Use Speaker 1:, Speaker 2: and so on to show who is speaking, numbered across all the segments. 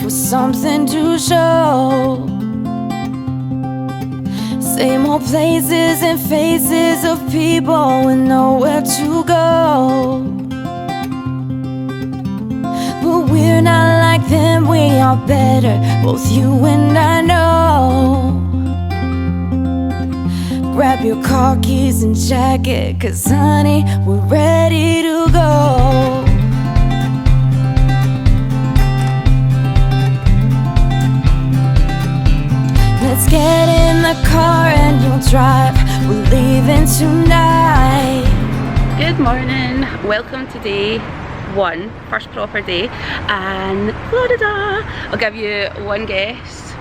Speaker 1: life with something to show. Same old places and faces of people with nowhere to go. But we're not like them, we are better, both you and I know. Grab your car keys and jacket, 'cause honey, we're ready to go. Let's get in the car and you'll drive, we're leaving tonight.
Speaker 2: Good morning, welcome to day one, first proper day in Florida. I'll give you one guess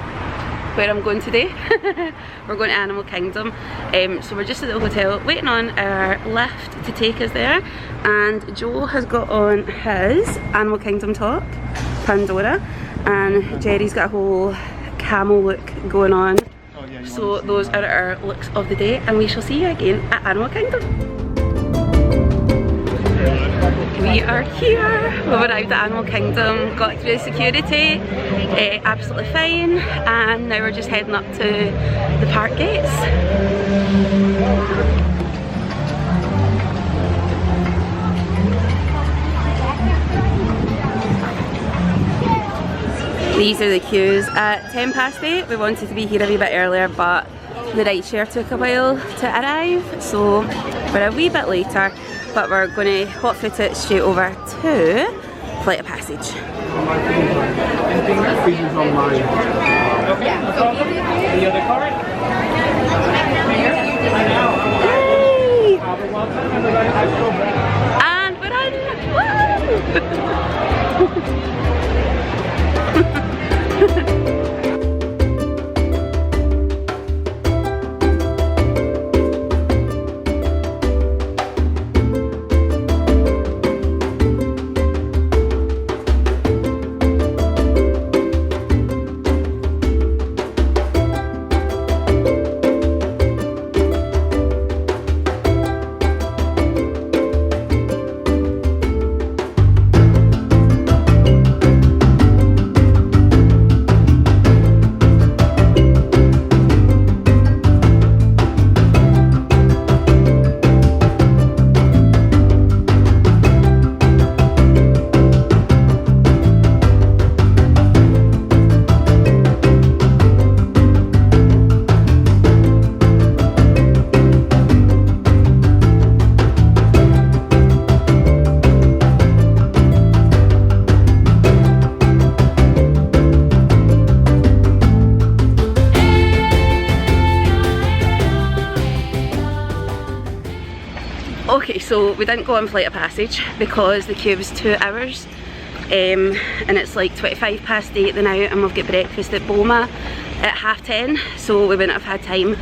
Speaker 2: where I'm going today. We're going to Animal Kingdom, so we're just at the hotel waiting on our lift to take us there, and Joe has got on his Animal Kingdom top, Pandora, and Jerry's got a whole camel look going on. So those are our looks of the day, and we shall see you again at Animal Kingdom. We are here, we've arrived at Animal Kingdom, got through security, absolutely fine, and now we're just heading up to the park gates. These are the queues. At 8:10, we wanted to be here a wee bit earlier, but the ride share took a while to arrive, so we're a wee bit later. But we're going to hot foot it straight over to Flight of Passage. Yay! And we're in! Woo! Okay, so we didn't go on Flight of Passage because the queue was 2 hours, and it's like 8:25 the now, and we've got breakfast at Boma at 10:30, so we wouldn't have had time.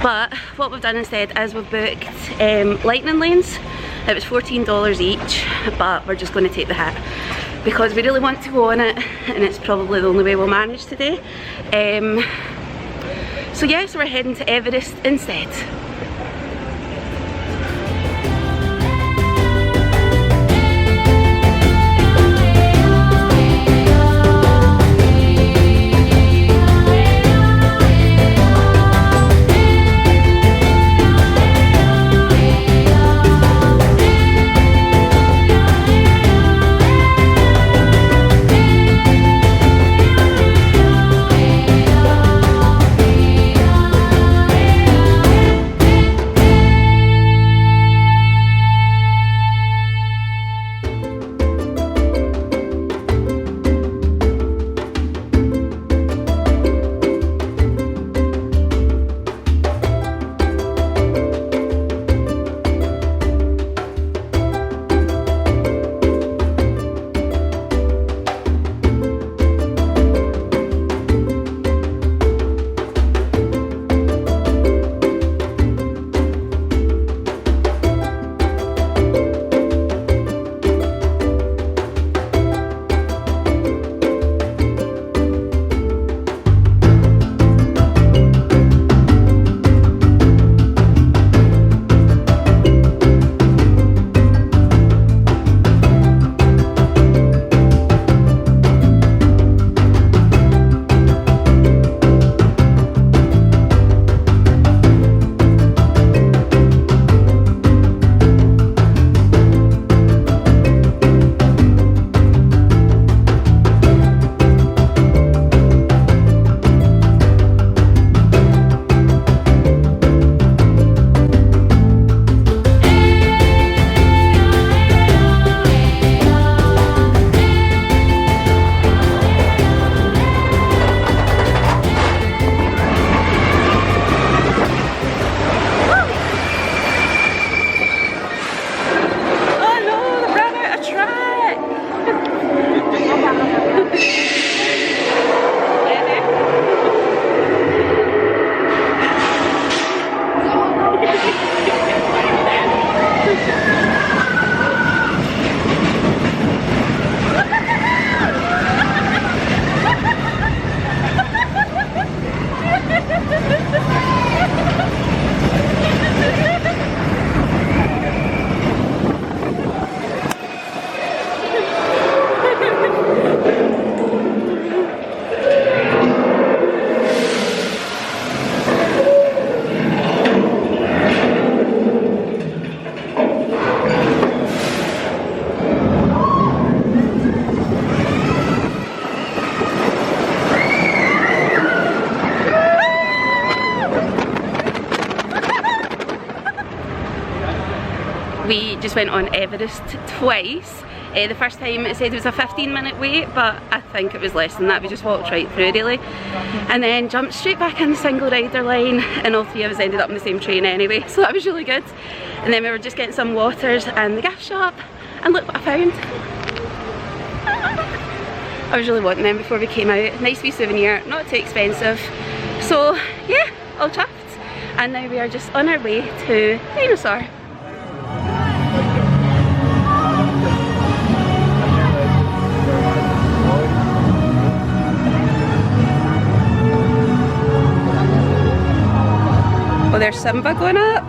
Speaker 2: But what we've done instead is we've booked lightning lanes. It was $14 each, but we're just going to take the hit because we really want to go on it, and it's probably the only way we'll manage today. So yeah, so we're heading to Everest instead. We just went on Everest twice. The first time it said it was a 15-minute wait, but I think it was less than that. We just walked right through really, and then jumped straight back in the single rider line, and all three of us ended up in the same train anyway, so that was really good. And then we were just getting some waters in the gift shop, and look what I found. I was really wanting them before we came out. Nice wee souvenir, not too expensive. So yeah, all chuffed. And now we are just on our way to Dinosaur. Oh, there's Simba going up.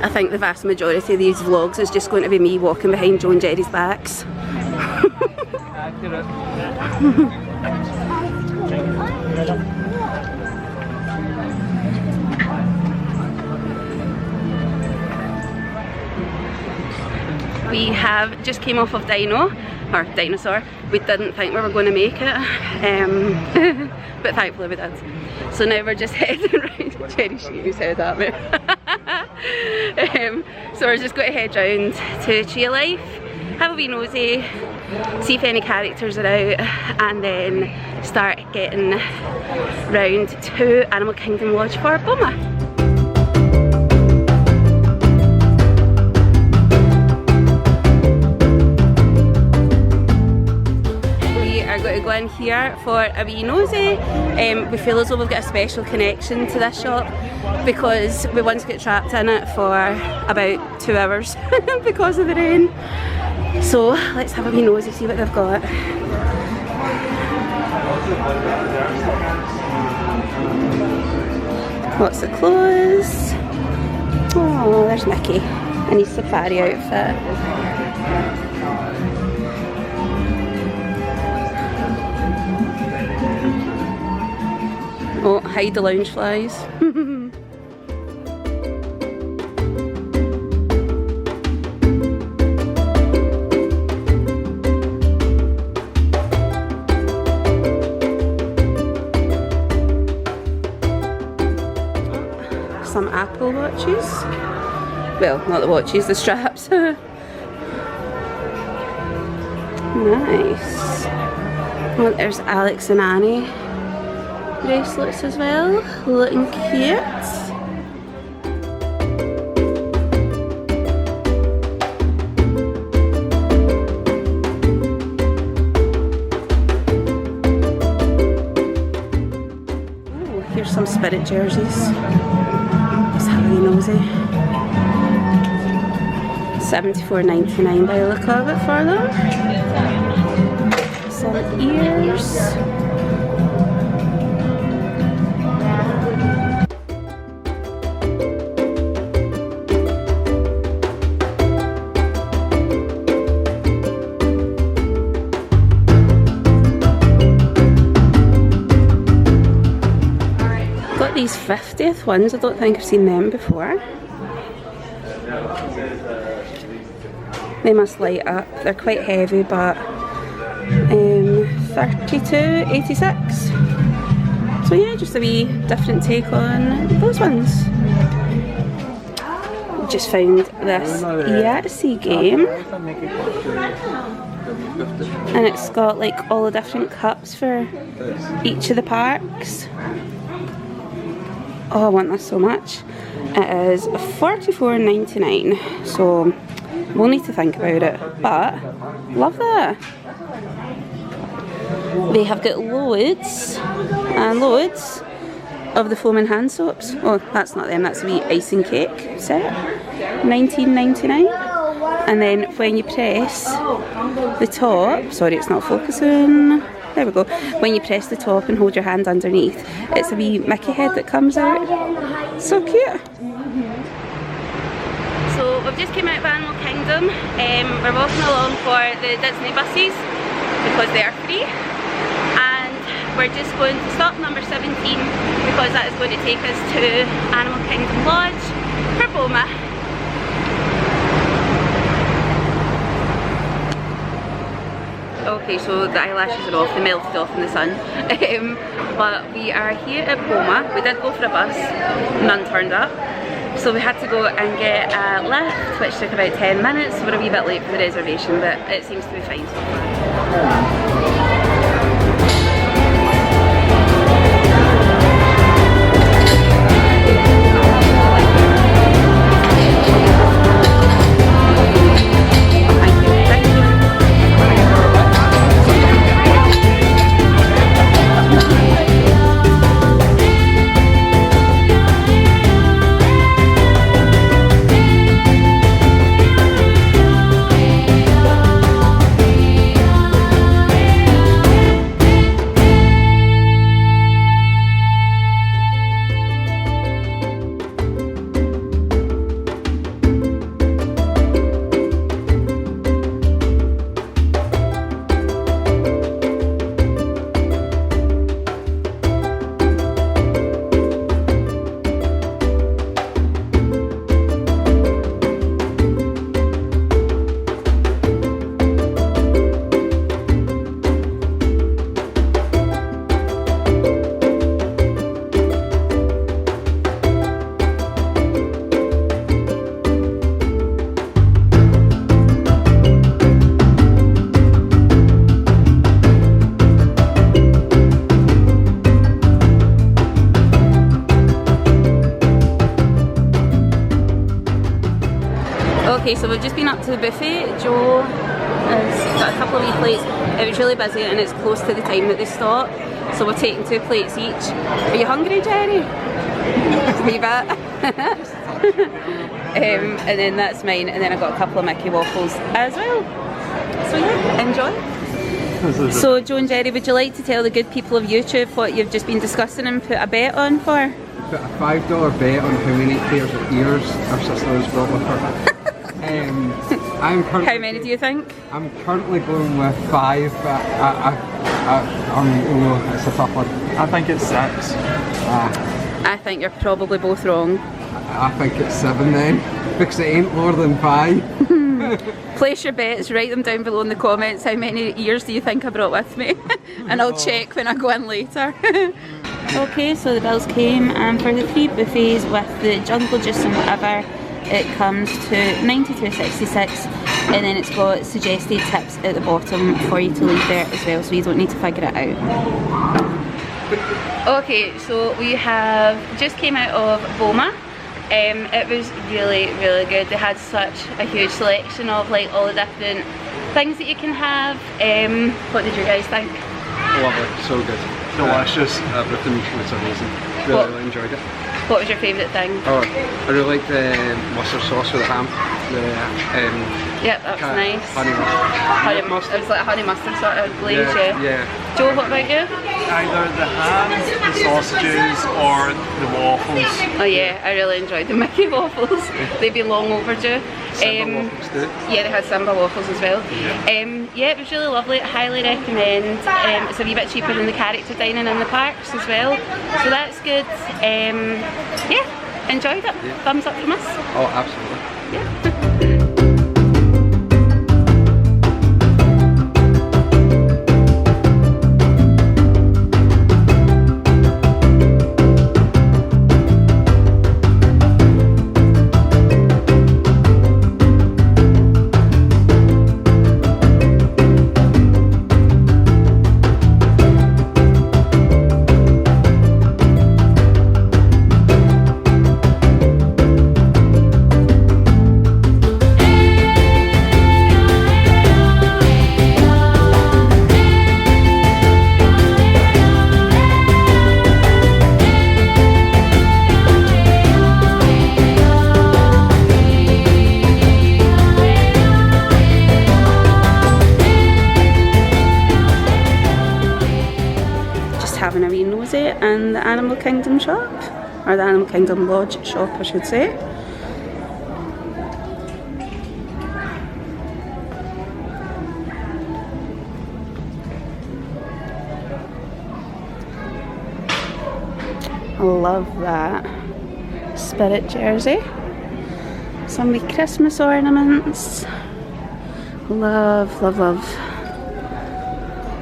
Speaker 2: I think the vast majority of these vlogs is just going to be me walking behind Joe and Jerry's backs. We have just came off of Dinosaur. We didn't think we were going to make it, but thankfully we did. So now we're just heading round. Jerry shaking his head at me. So we're just going to head round to Tree of Life, have a wee nosy, see if any characters are out, and then start getting round to Animal Kingdom Lodge for Boma. To go in here for a wee nosy. We feel as though we've got a special connection to this shop because we once got trapped in it for about 2 hours because of the rain. So let's have a wee nosy, see what they've got. Lots of clothes. Oh, there's Mickey in his safari outfit. Oh, hide the lounge flies. Some Apple watches. Well, not the watches, the straps. Nice. Oh, there's Alex and Annie bracelets as well, looking cute. Ooh, here's some Spirit jerseys. Let's have a wee nosy. $74.99 by the look of it for them. Some ears. These 50th ones, I don't think I've seen them before. They must light up. They're quite heavy, but $32.86. So yeah, just a wee different take on those ones. just found this Yahtzee game, and it's got like all the different cups for each of the parks. Oh, I want this so much. It is $44.99, so we'll need to think about it, but love that. They have got loads and loads of the foaming hand soaps. Oh, that's not them, that's a wee icing cake set, $19.99. And then when you press the top, sorry it's not focusing, there we go. When you press the top and hold your hand underneath, it's a wee Mickey head that comes out. So cute. So we've just came out of Animal Kingdom. We're walking along for the Disney buses because they are free. And we're just going to stop number 17 because that is going to take us to Animal Kingdom Lodge for Boma. Okay, so the eyelashes are off, they melted off in the sun. But we are here at Boma. We did go for a bus, none turned up. So we had to go and get a lift, which took about 10 minutes. We're a wee bit late for the reservation, but it seems to be fine so far. Okay, so we've just been up to the buffet. Joe has got a couple of wee plates. It was really busy and it's close to the time that they stop. So we're taking 2 plates each. Are you hungry, Jerry? A wee bit. And then that's mine, and then I've got a couple of Mickey waffles as well. So yeah, enjoy. So Joe and Jerry, would you like to tell the good people of YouTube what you've just been discussing and put a bet on for?
Speaker 3: Put a $5 bet on how many pairs of ears our sister has brought with her.
Speaker 2: How many do you think?
Speaker 3: I'm currently going with 5, but it's a tough one.
Speaker 4: I think it's 6.
Speaker 2: I think you're probably both wrong.
Speaker 3: I think it's 7 then, because it ain't more than 5.
Speaker 2: Place your bets, write them down below in the comments. How many ears do you think I brought with me? And I'll check when I go in later. Okay, so the bills came, and for the 3 buffets with the jungle juice and whatever, it comes to $92.66, and then it's got suggested tips at the bottom for you to leave there as well, so you don't need to figure it out. Okay, so we have just came out of Boma. It was really, really good. They had such a huge selection of like all the different things that you can have. What did you guys think?
Speaker 4: Lovely, so good. Delicious. Everything was amazing. Really enjoyed it.
Speaker 2: What was your favourite thing?
Speaker 3: Oh, I really like the mustard sauce with the ham.
Speaker 2: Yep, that was nice.
Speaker 3: Honey mustard.
Speaker 2: It was like a honey mustard sort of glaze, yeah. Joe, what about you?
Speaker 4: Either the ham, the sausages, or the waffles.
Speaker 2: Oh yeah, I really enjoyed the Mickey waffles. They've been long overdue.
Speaker 4: Simba waffles too.
Speaker 2: Yeah, they had Simba waffles as well. Yeah, it was really lovely. I highly recommend. It's a wee bit cheaper than the character dining in the parks as well, so that's good. Yeah, enjoyed it. Yeah. Thumbs up from us.
Speaker 3: Oh, absolutely.
Speaker 2: Yeah. the Animal Kingdom shop, or the Animal Kingdom Lodge shop I should say. I love that Spirit jersey. Some wee Christmas ornaments. Love, love, love.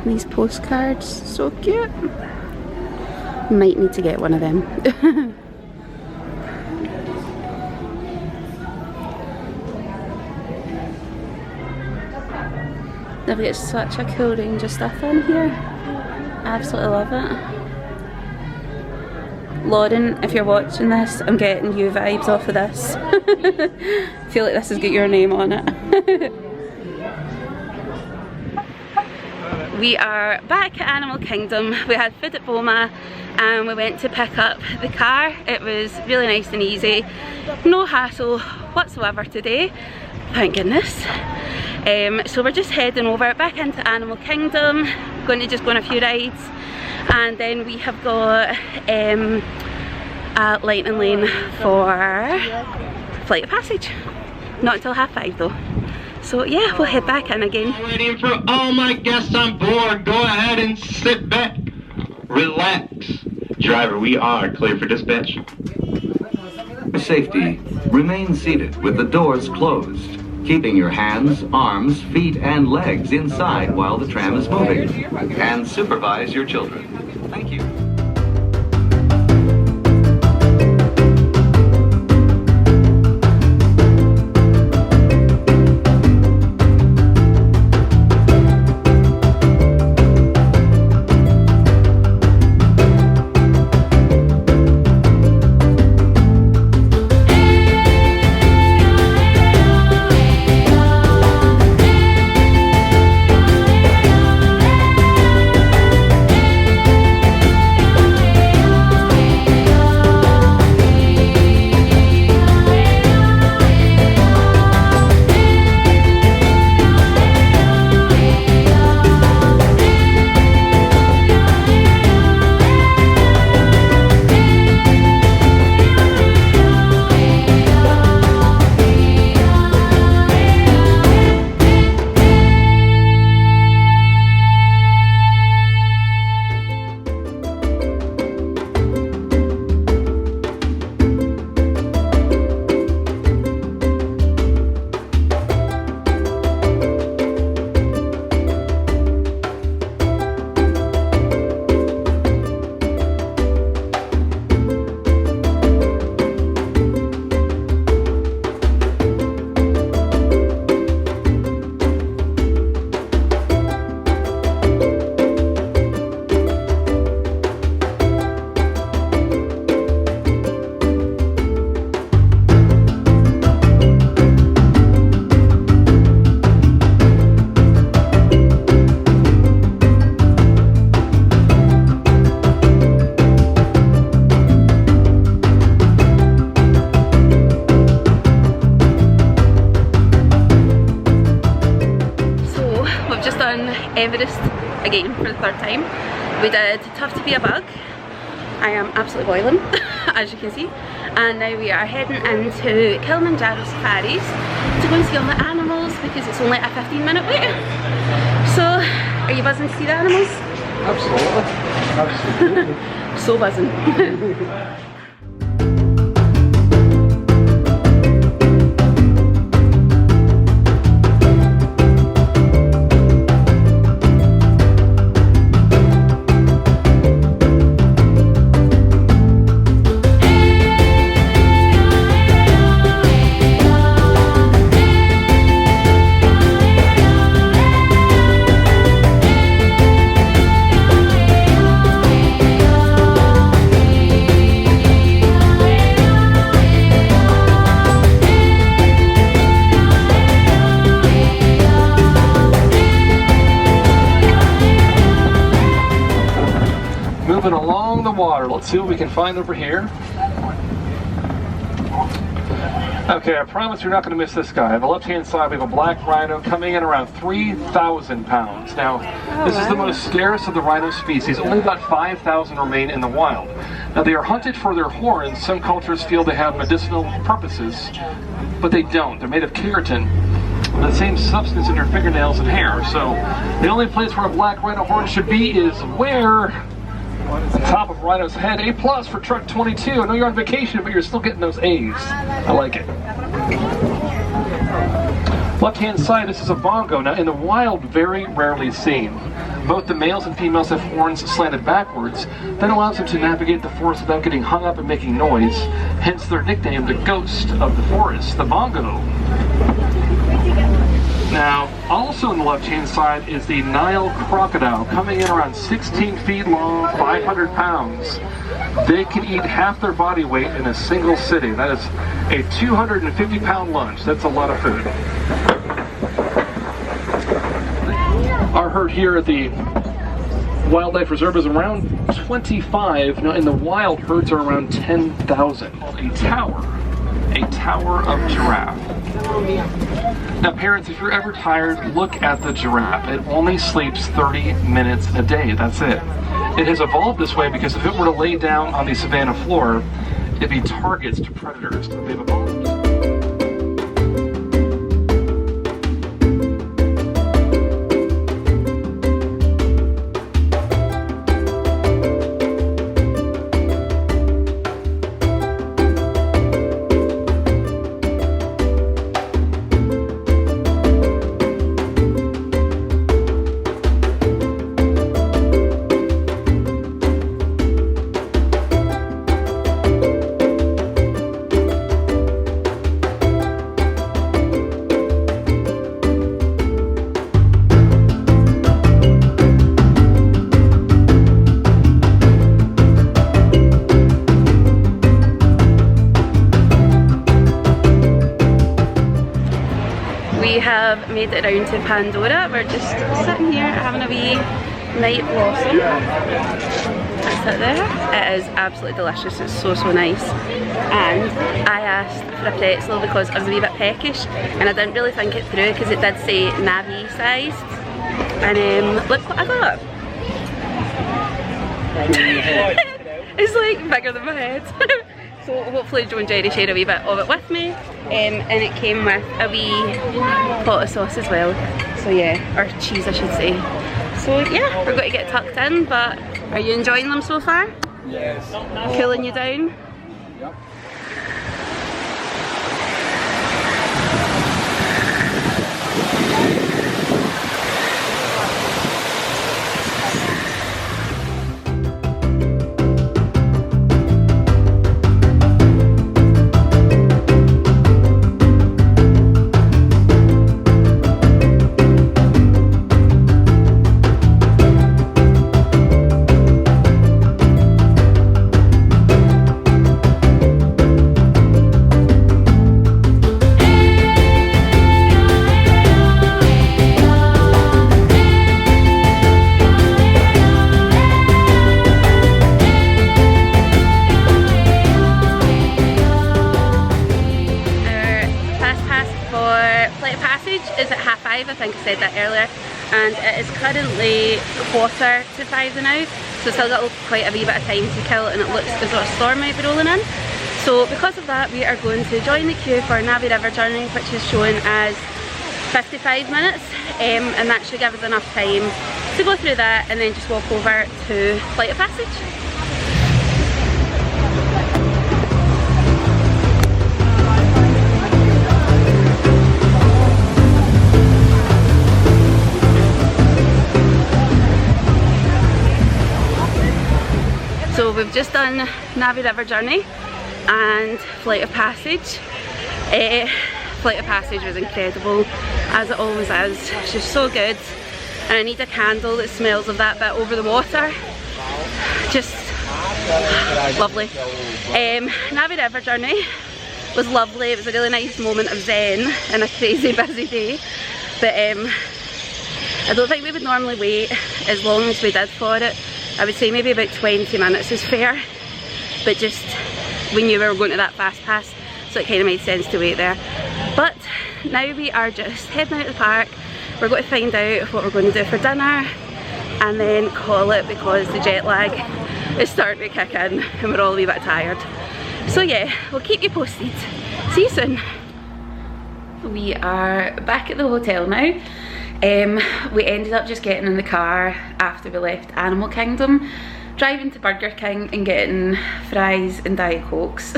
Speaker 2: These postcards, so cute. Might need to get one of them. They've got such a cool range of stuff in here. Absolutely love it. Lauren, if you're watching this, I'm getting you vibes off of this. I feel like this has got your name on it. We are back at Animal Kingdom. We had food at Boma and we went to pick up the car. It was really nice and easy. No hassle whatsoever today, thank goodness. So we're just heading over back into Animal Kingdom. Going to just go on a few rides. And then we have got a lightning lane for Flight of Passage. Not until 5:30 though. So yeah, we'll head back in again.
Speaker 5: Waiting for all my guests on board. Go ahead and sit back. Relax. Driver, we are clear for dispatch.
Speaker 6: For safety, remain seated with the doors closed, keeping your hands, arms, feet, and legs inside while the tram is moving. And supervise your children. Thank you.
Speaker 2: Everest again for the 3rd time. We did Tough to Be a Bug. I am absolutely boiling as you can see, and now we are heading into Kilimanjaro safaris to go and see all the animals because it's only a 15-minute wait. So are you buzzing to see the animals?
Speaker 3: Absolutely. Absolutely.
Speaker 2: So buzzing.
Speaker 7: Moving along the water. Let's see what we can find over here. Okay, I promise you're not going to miss this guy. On the left-hand side, we have a black rhino coming in around 3,000 pounds. Now, this is the most scarce of the rhino species. Only about 5,000 remain in the wild. Now, they are hunted for their horns. Some cultures feel they have medicinal purposes, but they don't. They're made of keratin, the same substance in your fingernails and hair. So, the only place where a black rhino horn should be is where? On top of Rhino's head. A+ for truck 22. I know you're on vacation, but you're still getting those A's. I like it. Left-hand side, this is a bongo. Now, in the wild, very rarely seen. Both the males and females have horns slanted backwards. That allows them to navigate the forest without getting hung up and making noise. Hence their nickname, the ghost of the forest, the bongo. Now, also on the left-hand side is the Nile crocodile, coming in around 16 feet long, 500 pounds. They can eat half their body weight in a single sitting. That is a 250-pound lunch. That's a lot of food. Our herd here at the Wildlife Reserve is around 25. Now, in the wild, herds are around 10,000. A tower of giraffe. Now, parents, if you're ever tired, look at the giraffe. It only sleeps 30 minutes a day. That's it. It has evolved this way because if it were to lay down on the savannah floor, it'd be targets to predators. They've evolved. Made it around to Pandora. We're just sitting here having a wee night blossom. That's it there. It is absolutely delicious. It's so nice. And I asked for a pretzel because I was a wee bit peckish and I didn't really think it through because it did say Navi sized. And look what I got. It's like bigger than my head. So hopefully Joe and Jerry share a wee bit of it with me. And it came with a wee pot of sauce as well. So yeah, or cheese I should say. So yeah, we're going to get tucked in, but are you enjoying them so far?
Speaker 3: Yes.
Speaker 2: Cooling you down?
Speaker 3: Yep.
Speaker 2: I think I said that earlier, and it is currently 4:45 now, so it's still got quite a wee bit of time to kill, and it looks as though a storm might be rolling in. So because of that, we are going to join the queue for Navi River journey, which is shown as 55 minutes, and that should give us enough time to go through that and then just walk over to Flight of Passage. So we've just done Navi River journey and Flight of Passage. Flight of Passage was incredible, as it always is. It's just so good, and I need a candle that smells of that bit over the water. Just lovely. Navi River journey was lovely. It was a really nice moment of zen in a crazy busy day, but I don't think we would normally wait as long as we did for it. I would say maybe about 20 minutes is fair, but just we knew we were going to that fast pass, so it kind of made sense to wait there. But now we are just heading out of the park. We're going to find out what we're going to do for dinner and then call it, because the jet lag is starting to kick in and we're all a wee bit tired. So yeah, we'll keep you posted. See you soon. We are back at the hotel now. We ended up just getting in the car after we left Animal Kingdom, driving to Burger King and getting fries and Diet Cokes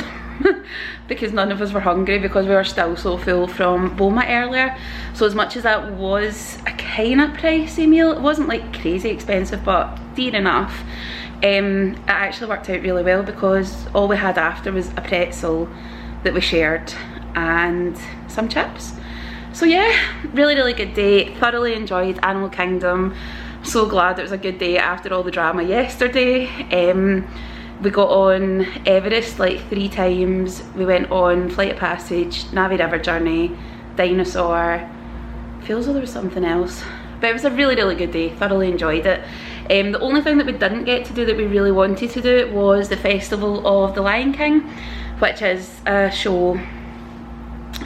Speaker 2: because none of us were hungry, because we were still so full from Boma earlier. So as much as that was a kind of pricey meal, it wasn't like crazy expensive but dear enough. It actually worked out really well, because all we had after was a pretzel that we shared and some chips. So yeah, really good day. Thoroughly enjoyed Animal Kingdom. So glad it was a good day after all the drama yesterday. We got on Everest like 3 times. We went on Flight of Passage, Navi River Journey, Dinosaur. Feels like there was something else. But it was a really good day. Thoroughly enjoyed it. The only thing that we didn't get to do that we really wanted to do was the Festival of the Lion King, which is a show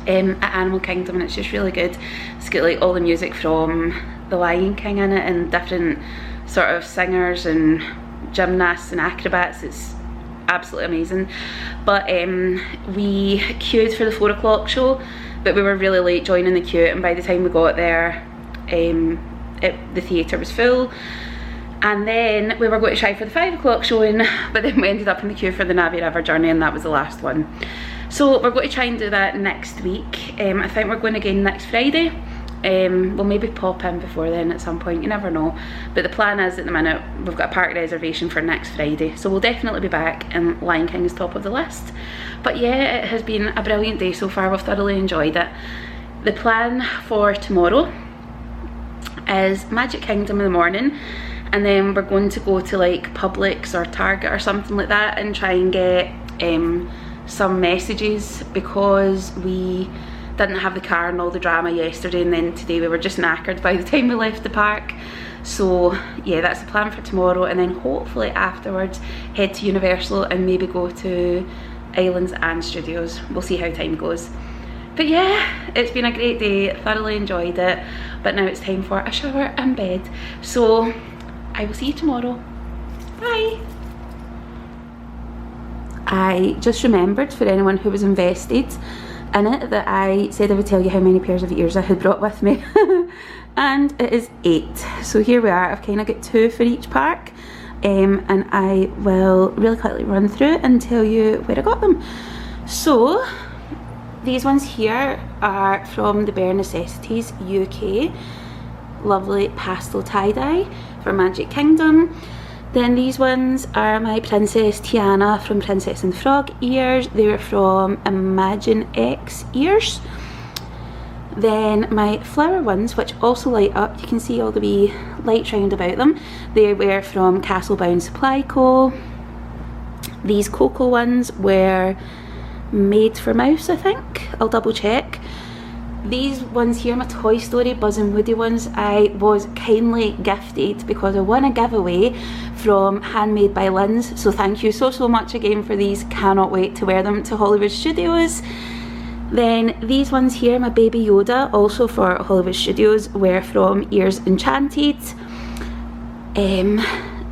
Speaker 2: at Animal Kingdom, and it's just really good. It's got like all the music from the Lion King in it, and different sort of singers and gymnasts and acrobats. It's absolutely amazing. But we queued for the 4 o'clock show, but we were really late joining the queue, and by the time we got there the theatre was full. And then we were going to try for the 5 o'clock showing, but then we ended up in the queue for the Navi River Journey, and that was the last one. So we're going to try and do that next week. I think we're going again next Friday. We'll maybe pop in before then at some point, you never know. But the plan is, at the minute, we've got a park reservation for next Friday. So we'll definitely be back, and Lion King is top of the list. But yeah, it has been a brilliant day so far. We've thoroughly enjoyed it. The plan for tomorrow is Magic Kingdom in the morning, and then we're going to go to like Publix or Target or something like that and try and get some messages, because we didn't have the car and all the drama yesterday, and then today we were just knackered by the time we left the park. So yeah, that's the plan for tomorrow, and then hopefully afterwards head to Universal and maybe go to Islands and Studios. We'll see how time goes. But yeah, it's been a great day, thoroughly enjoyed it, but now it's time for a shower and bed. So I will see you tomorrow. Bye. I just remembered, for anyone who was invested in it, that I said I would tell you how many pairs of ears I had brought with me. And it is 8. So here we are. I've kind of got 2 for each park. And I will really quickly run through it and tell you where I got them. So these ones here are from the Bare Necessities UK. Lovely pastel tie-dye for Magic Kingdom. Then these ones are my Princess Tiana from Princess and the Frog ears. They were from Imagine X ears. Then my flower ones, which also light up, you can see all the wee lights round about them. They were from Castlebound Supply Co. These cocoa ones were Made for Mouse, I think. I'll double check. These ones here, my Toy Story Buzz and Woody ones, I was kindly gifted because I won a giveaway from Handmade by Lynn's. So thank you so much again for these. Cannot wait to wear them to Hollywood Studios. Then these ones here, my Baby Yoda, also for Hollywood Studios, were from Ears Enchanted.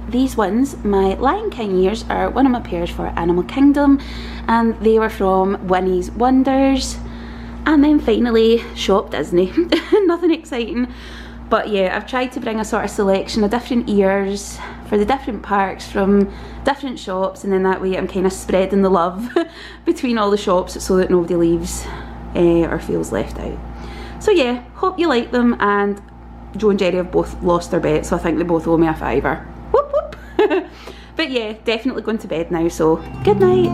Speaker 2: These ones, my Lion King ears, are one of my pairs for Animal Kingdom, and they were from Winnie's Wonders. And then finally, Shop Disney. Nothing exciting, but yeah, I've tried to bring a sort of selection of different ears for the different parks from different shops, and then that way I'm kind of spreading the love between all the shops so that nobody leaves or feels left out. So yeah, hope you like them, and Joe and Jerry have both lost their bet, so I think they both owe me a £5. Whoop whoop. But yeah, definitely going to bed now, so good night.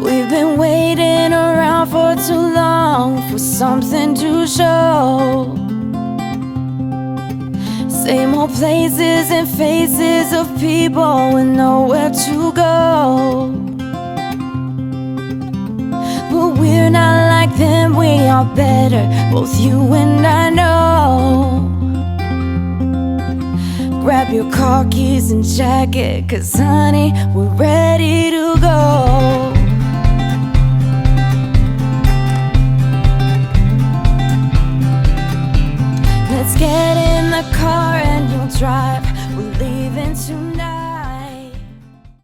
Speaker 1: We've been waiting around for too long for something to show. Same old places and faces of people with nowhere to go. But we're not like them, we are better, both you and I know. Grab your car keys and jacket, 'cause honey, we're ready to go. Let's get in the car and you'll drive. We're leaving tonight.